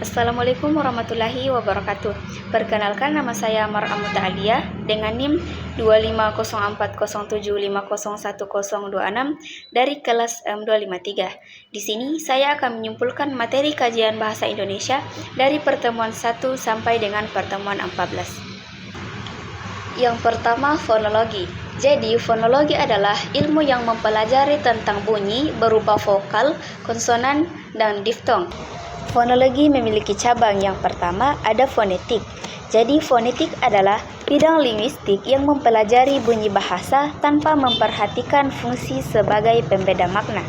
Assalamualaikum warahmatullahi wabarakatuh. Perkenalkan, nama saya Mar'amuta Alia dengan NIM 2504075011026 dari kelas M253. Di sini saya akan menyimpulkan materi kajian bahasa Indonesia dari pertemuan 1 sampai dengan pertemuan 14. Yang pertama, fonologi. Jadi, fonologi adalah ilmu yang mempelajari tentang bunyi berupa vokal, konsonan, dan diftong. Fonologi memiliki cabang. Yang pertama ada fonetik. Jadi fonetik adalah bidang linguistik yang mempelajari bunyi bahasa tanpa memperhatikan fungsi sebagai pembeda makna.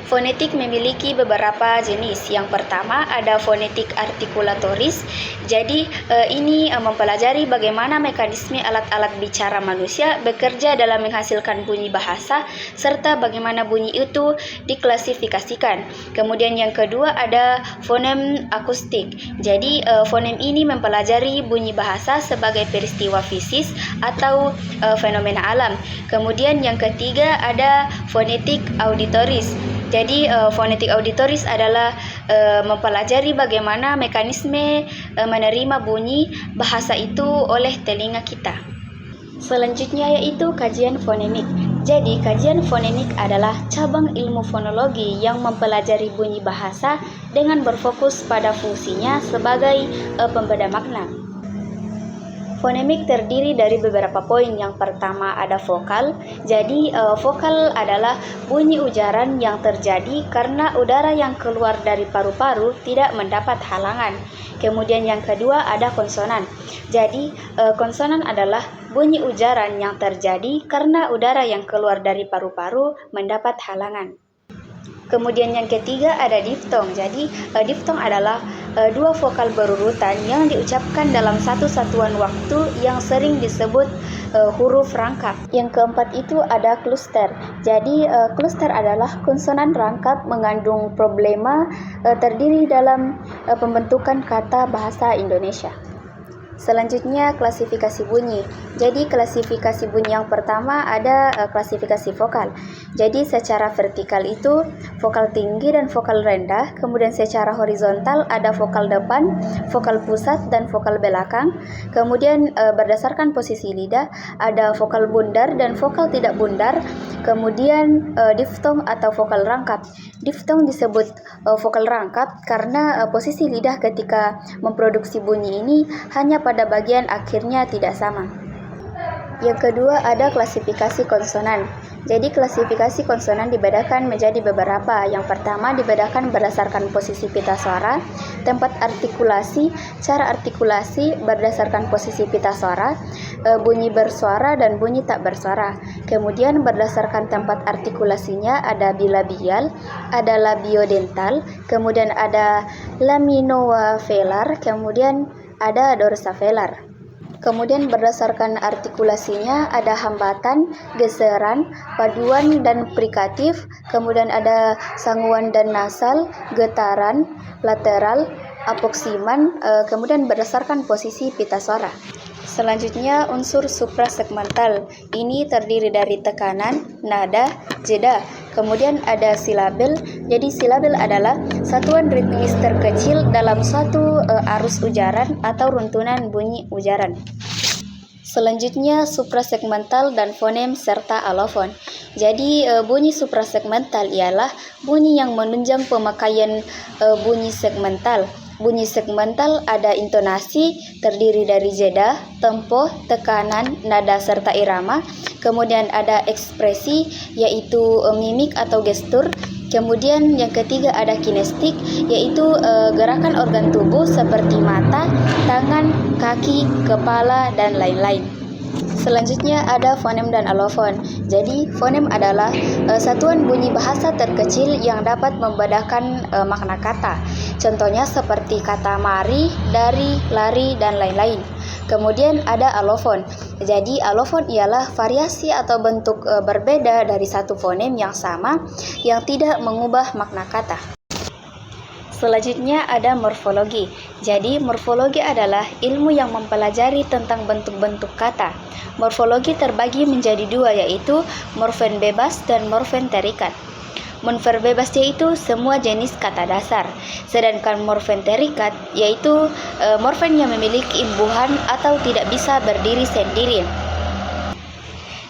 Fonetik memiliki beberapa jenis. Yang pertama ada fonetik artikulatoris. Jadi ini mempelajari bagaimana mekanisme alat-alat bicara manusia bekerja dalam menghasilkan bunyi bahasa serta bagaimana bunyi itu diklasifikasikan. Kemudian yang kedua ada fonem akustik. Jadi fonem ini mempelajari bunyi bahasa sebagai peristiwa fisis atau fenomena alam. Kemudian yang ketiga ada fonetik auditoris. Jadi fonetik auditoris adalah mempelajari bagaimana mekanisme menerima bunyi bahasa itu oleh telinga kita. Selanjutnya yaitu kajian fonemik. Jadi kajian fonemik adalah cabang ilmu fonologi yang mempelajari bunyi bahasa dengan berfokus pada fungsinya sebagai pembeda makna. Fonemik terdiri dari beberapa poin. Yang pertama ada vokal. Jadi vokal adalah bunyi ujaran yang terjadi karena udara yang keluar dari paru-paru tidak mendapat halangan. Kemudian yang kedua ada konsonan. Jadi konsonan adalah bunyi ujaran yang terjadi karena udara yang keluar dari paru-paru mendapat halangan. Kemudian yang ketiga ada diftong. Jadi diftong adalah dua vokal berurutan yang diucapkan dalam satu satuan waktu yang sering disebut huruf rangkap. Yang keempat itu ada kluster. Jadi kluster adalah konsonan rangkap mengandung problema terdiri dalam pembentukan kata bahasa Indonesia. Selanjutnya klasifikasi bunyi. Jadi klasifikasi bunyi yang pertama ada klasifikasi vokal. Jadi secara vertikal itu vokal tinggi dan vokal rendah. Kemudian secara horizontal ada vokal depan, vokal pusat, dan vokal belakang. Kemudian berdasarkan posisi lidah ada vokal bundar dan vokal tidak bundar. Kemudian diftong atau vokal rangkap. Diftong disebut vokal rangkap karena posisi lidah ketika memproduksi bunyi ini hanya pada bagian akhirnya tidak sama. Yang kedua ada klasifikasi konsonan. Jadi klasifikasi konsonan dibedakan menjadi beberapa. Yang pertama dibedakan berdasarkan posisi pita suara, tempat artikulasi, cara artikulasi berdasarkan posisi pita suara, bunyi bersuara dan bunyi tak bersuara. Kemudian berdasarkan tempat artikulasinya ada bilabial, ada labiodental, kemudian ada laminovelar, kemudian ada dorsavelar. Kemudian berdasarkan artikulasinya ada hambatan, geseran, paduan dan frikatif, kemudian ada sangguan dan nasal, getaran, lateral, apoksiman, kemudian berdasarkan posisi pita suara. Selanjutnya unsur suprasegmental. Ini terdiri dari tekanan, nada, jeda. Kemudian ada silabel. Jadi silabel adalah satuan ritmis terkecil dalam suatu arus ujaran atau runtunan bunyi ujaran. Selanjutnya suprasegmental dan fonem serta alofon. Jadi bunyi suprasegmental ialah bunyi yang menunjang pemakaian bunyi segmental. Bunyi segmental ada intonasi terdiri dari jeda, tempo, tekanan, nada serta irama. Kemudian ada ekspresi yaitu mimik atau gestur. Kemudian yang ketiga ada kinestik yaitu gerakan organ tubuh seperti mata, tangan, kaki, kepala dan lain-lain. Selanjutnya ada fonem dan alofon. Jadi fonem adalah satuan bunyi bahasa terkecil yang dapat membedakan makna kata. Contohnya seperti kata mari, dari, lari, dan lain-lain. Kemudian ada alofon. Jadi alofon ialah variasi atau bentuk berbeda dari satu fonem yang sama yang tidak mengubah makna kata. Selanjutnya ada morfologi. Jadi morfologi adalah ilmu yang mempelajari tentang bentuk-bentuk kata. Morfologi terbagi menjadi dua, yaitu morfen bebas dan morfen terikat. Morfen bebas yaitu semua jenis kata dasar, sedangkan morfen terikat yaitu morfen yang memiliki imbuhan atau tidak bisa berdiri sendiri.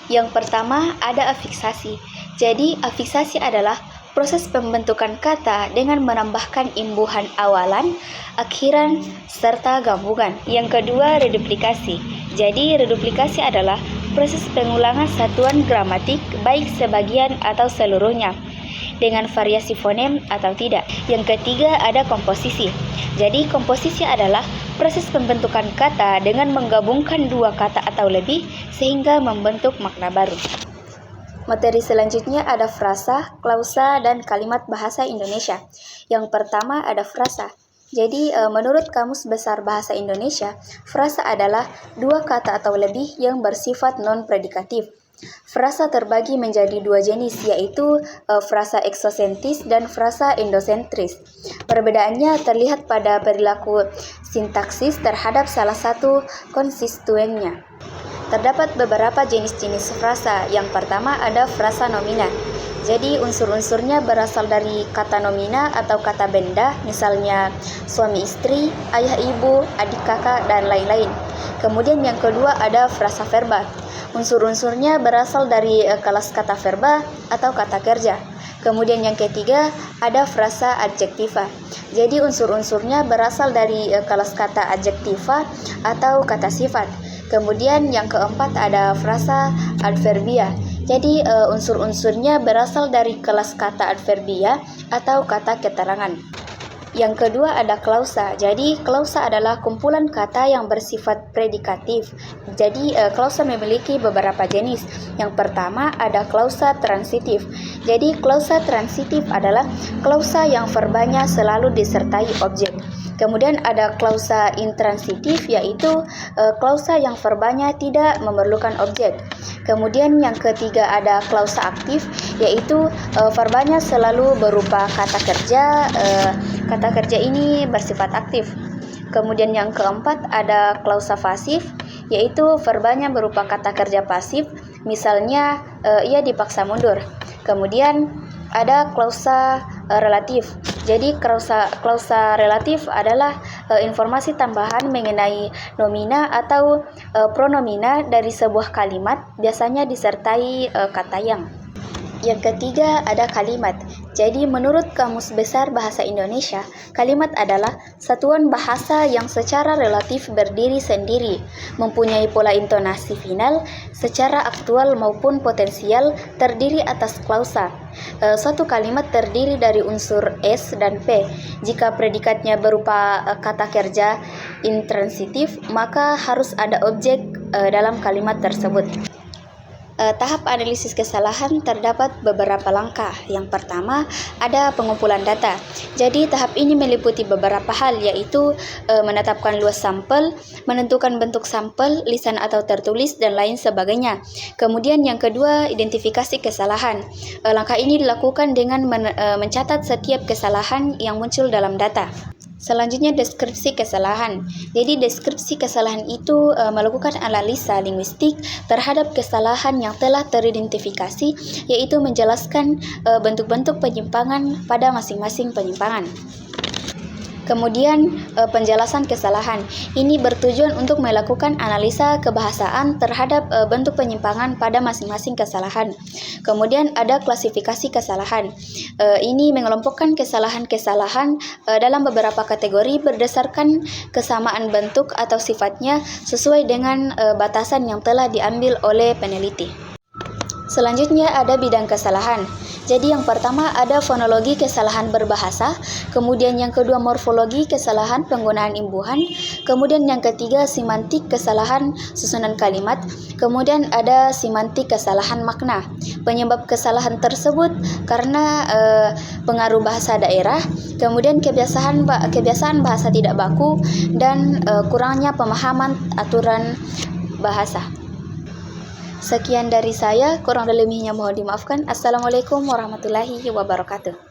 Yang pertama ada afiksasi. Jadi afiksasi adalah proses pembentukan kata dengan menambahkan imbuhan awalan, akhiran, serta gabungan. Yang kedua reduplikasi. Jadi reduplikasi adalah proses pengulangan satuan gramatik baik sebagian atau seluruhnya dengan variasi fonem atau tidak. Yang ketiga ada komposisi. Jadi komposisi adalah proses pembentukan kata dengan menggabungkan dua kata atau lebih sehingga membentuk makna baru. Materi selanjutnya ada frasa, klausa, dan kalimat bahasa Indonesia. Yang pertama ada frasa. Jadi menurut Kamus Besar Bahasa Indonesia, frasa adalah dua kata atau lebih yang bersifat non-predikatif. Frasa terbagi menjadi dua jenis, yaitu frasa eksosentris dan frasa endosentris. Perbedaannya terlihat pada perilaku sintaksis terhadap salah satu konstituennya. Terdapat beberapa jenis-jenis frasa. Yang pertama ada frasa nomina. Jadi unsur-unsurnya berasal dari kata nomina atau kata benda, misalnya suami istri, ayah ibu, adik kakak, dan lain-lain. Kemudian yang kedua ada frasa verba. Unsur-unsurnya berasal dari kelas kata verba atau kata kerja. Kemudian yang ketiga ada frasa adjektiva. Jadi unsur-unsurnya berasal dari kelas kata adjektiva atau kata sifat. Kemudian yang keempat ada frasa adverbia. Jadi unsur-unsurnya berasal dari kelas kata adverbia atau kata keterangan. Yang kedua ada klausa. Jadi klausa adalah kumpulan kata yang bersifat predikatif. Jadi klausa memiliki beberapa jenis. Yang pertama ada klausa transitif. Jadi klausa transitif adalah klausa yang verbanya selalu disertai objek. Kemudian ada klausa intransitif, yaitu klausa yang verbanya tidak memerlukan objek. Kemudian yang ketiga ada klausa aktif, yaitu verbanya selalu berupa kata kerja. Kata kerja ini bersifat aktif. Kemudian yang keempat ada klausa pasif, yaitu verbanya berupa kata kerja pasif, misalnya ia dipaksa mundur. Kemudian ada klausa relatif. Jadi klausa relatif adalah informasi tambahan mengenai nomina atau pronomina dari sebuah kalimat, biasanya disertai kata yang. Yang ketiga ada kalimat. Jadi menurut Kamus Besar Bahasa Indonesia, kalimat adalah satuan bahasa yang secara relatif berdiri sendiri, mempunyai pola intonasi final secara aktual maupun potensial, terdiri atas klausa. Suatu kalimat terdiri dari unsur S dan P. Jika predikatnya berupa kata kerja intransitif, maka harus ada objek dalam kalimat tersebut. Tahap analisis kesalahan terdapat beberapa langkah. Yang pertama, ada pengumpulan data. Jadi, tahap ini meliputi beberapa hal, yaitu menetapkan luas sampel, menentukan bentuk sampel, lisan atau tertulis, dan lain sebagainya. Kemudian yang kedua, identifikasi kesalahan. Langkah ini dilakukan dengan mencatat setiap kesalahan yang muncul dalam data. Selanjutnya deskripsi kesalahan. Jadi deskripsi kesalahan itu melakukan analisa linguistik terhadap kesalahan yang telah teridentifikasi, yaitu menjelaskan bentuk-bentuk penyimpangan pada masing-masing penyimpangan. Kemudian penjelasan kesalahan. Ini bertujuan untuk melakukan analisa kebahasaan terhadap bentuk penyimpangan pada masing-masing kesalahan. Kemudian ada klasifikasi kesalahan. Ini mengelompokkan kesalahan-kesalahan dalam beberapa kategori berdasarkan kesamaan bentuk atau sifatnya sesuai dengan batasan yang telah diambil oleh peneliti. Selanjutnya ada bidang kesalahan. Jadi yang pertama ada fonologi kesalahan berbahasa, kemudian yang kedua morfologi kesalahan penggunaan imbuhan, kemudian yang ketiga semantik kesalahan susunan kalimat, kemudian ada semantik kesalahan makna. Penyebab kesalahan tersebut karena pengaruh bahasa daerah, kemudian kebiasaan bahasa tidak baku, dan kurangnya pemahaman aturan bahasa. Sekian dari saya, kurang lebihnya mohon dimaafkan. Assalamualaikum warahmatullahi wabarakatuh.